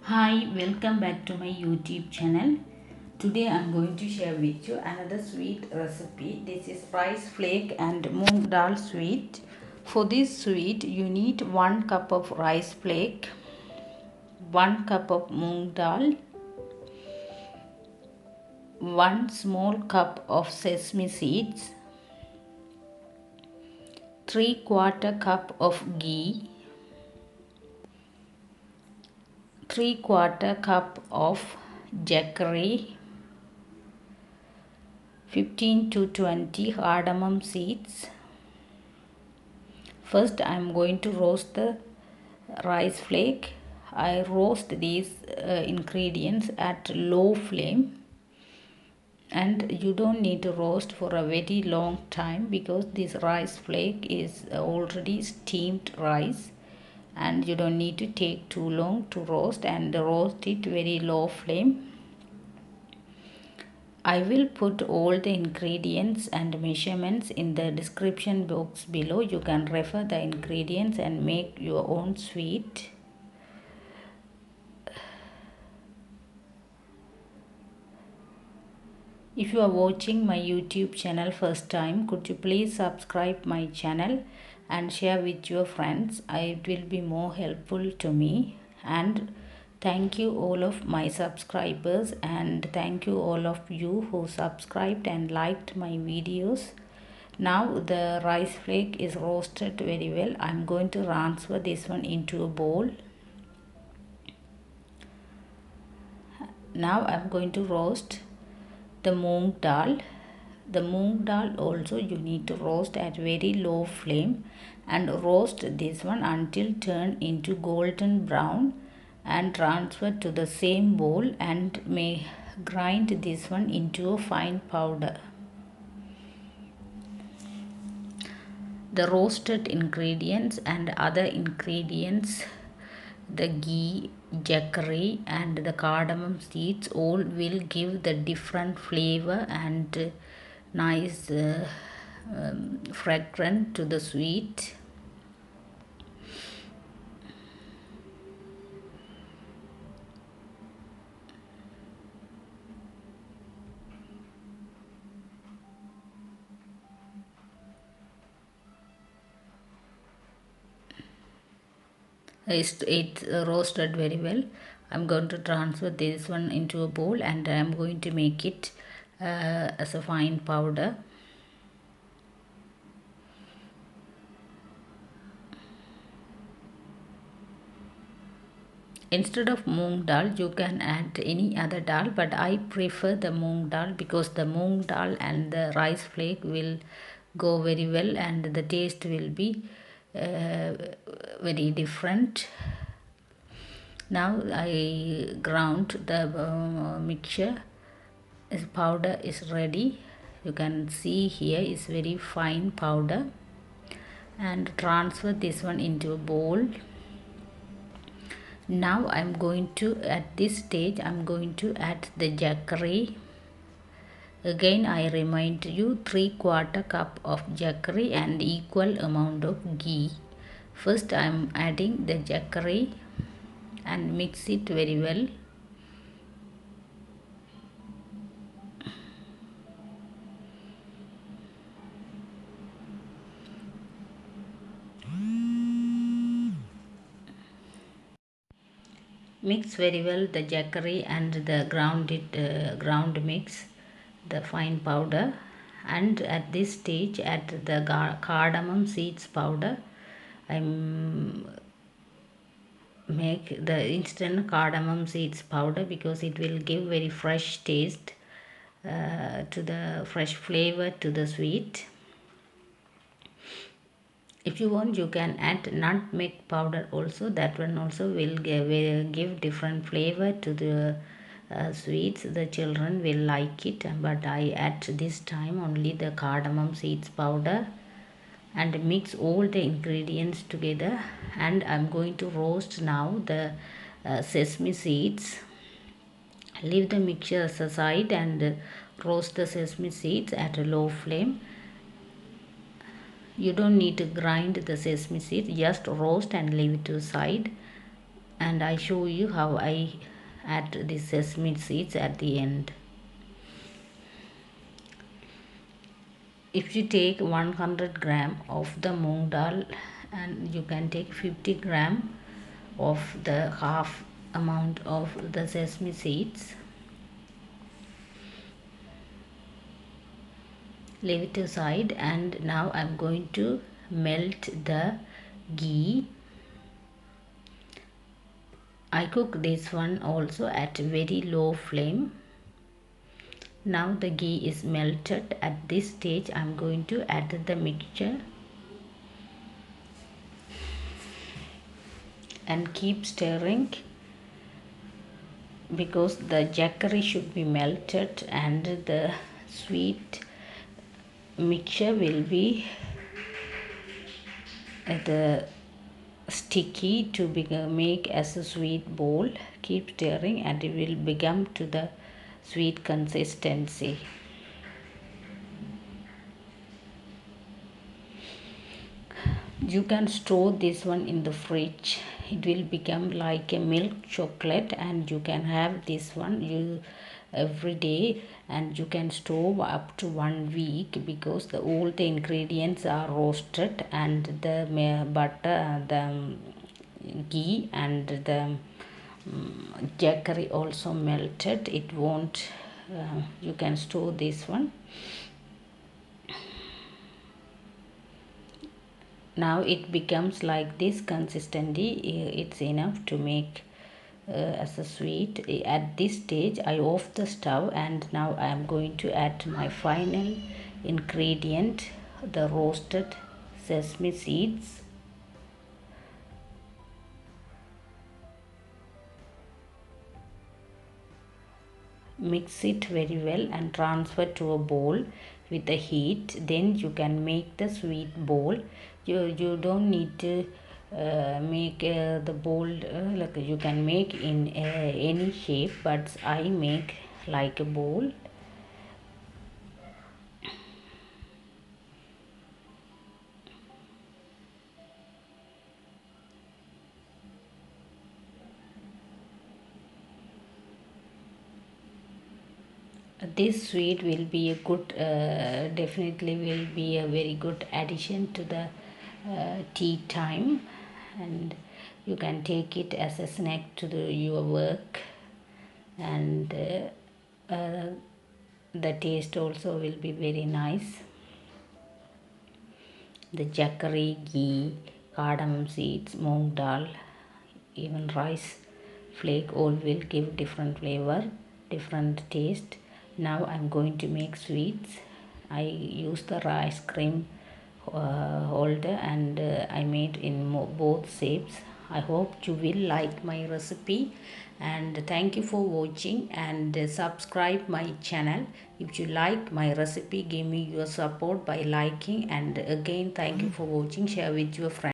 Hi, welcome back to my YouTube channel. Today I'm going to share with you another sweet recipe. This is rice flake and moong dal sweet. For this sweet, you need 1 cup of rice flake, 1 cup of moong dal, 1 small cup of sesame seeds, 3/4 cup of ghee, 3/4 cup of jaggery, 15 to 20 cardamom seeds. First I am going to roast the rice flake. I roast these ingredients at low flame, and you don't need to roast for a very long time because this rice flake is already steamed rice, and you don't need to take too long to roast, and roast it very low flame. I will put all the ingredients and measurements in the description box below. You can refer the ingredients and make your own sweet. If you are watching my YouTube channel first time, could you please subscribe my channel and share with your friends? It will be more helpful to me. And thank you all of my subscribers, and thank you all of you who subscribed and liked my videos. Now the rice flake is roasted very well. I'm going to transfer this one into a bowl. Now I'm going to roast the moong dal. The moong dal also you need to roast at very low flame, and roast this one until turn into golden brown, and transfer to the same bowl, and may grind this one into a fine powder. The roasted ingredients and other ingredients, the ghee, jaggery and the cardamom seeds, all will give the different flavor and nice fragrant to the sweet. It roasted very well. I'm going to transfer this one into a bowl, and I'm going to make it as a fine powder. Instead of moong dal, you can add any other dal, but I prefer the moong dal because the moong dal and the rice flake will go very well, and the taste will be very different. Now I ground the mixture. This powder is ready. You can see here is very fine powder, and transfer this one into a bowl. Now I'm going to, at this stage I'm going to add the jaggery. Again I remind you, 3/4 cup of jaggery and equal amount of ghee. First I'm adding the jaggery and mix it very well. Mix very well the jaggery and the ground mix, the fine powder, and at this stage add the cardamom seeds powder. I'm make the instant cardamom seeds powder because it will give very fresh taste to the fresh flavor to the sweet. If you want, you can add nutmeg powder also. That one also will give different flavor to the sweets. The children will like it, but I add this time only the cardamom seeds powder, and mix all the ingredients together. And I'm going to roast now the sesame seeds. Leave the mixture aside and roast the sesame seeds at a low flame. You don't need to grind the sesame seeds, just roast and leave it to the side. and I show you how I add the sesame seeds at the end. If you take 100 gram of the moong dal, and you can take 50 gram of the half amount of the sesame seeds, leave it aside, and now I'm going to melt the ghee. I cook this one also at very low flame. Now the ghee is melted. At this stage I'm going to add the mixture and keep stirring, because the jaggery should be melted and the sweet mixture will be the sticky to make as a sweet bowl. Keep stirring and it will become to the sweet consistency. You can store this one in the fridge. It will become like a milk chocolate, and you can have this one you every day, and you can store up to 1 week, because all the ingredients are roasted, and the butter, the ghee and the jaggery also melted. It won't you can store this one. Now it becomes like this consistency. It's enough to make as a sweet. At this stage I off the stove, and now I am going to add my final ingredient, the roasted sesame seeds. Mix it very well and transfer to a bowl with the heat. Then you can make the sweet bowl. You don't need to make the bowl like you can make in any shape, but I make like a bowl. This sweet will be a good definitely will be a very good addition to the tea time, and you can take it as a snack to your work, and the taste also will be very nice. The jaggery, ghee, cardamom seeds, moong dal, even rice flake, all will give different flavor, different taste. Now I'm going to make sweets. I use the ice cream holder, and I made in both shapes. I hope you will like my recipe, and thank you for watching, and subscribe my channel. If you like my recipe, give me your support by liking, and again thank you for watching. Share with your friends.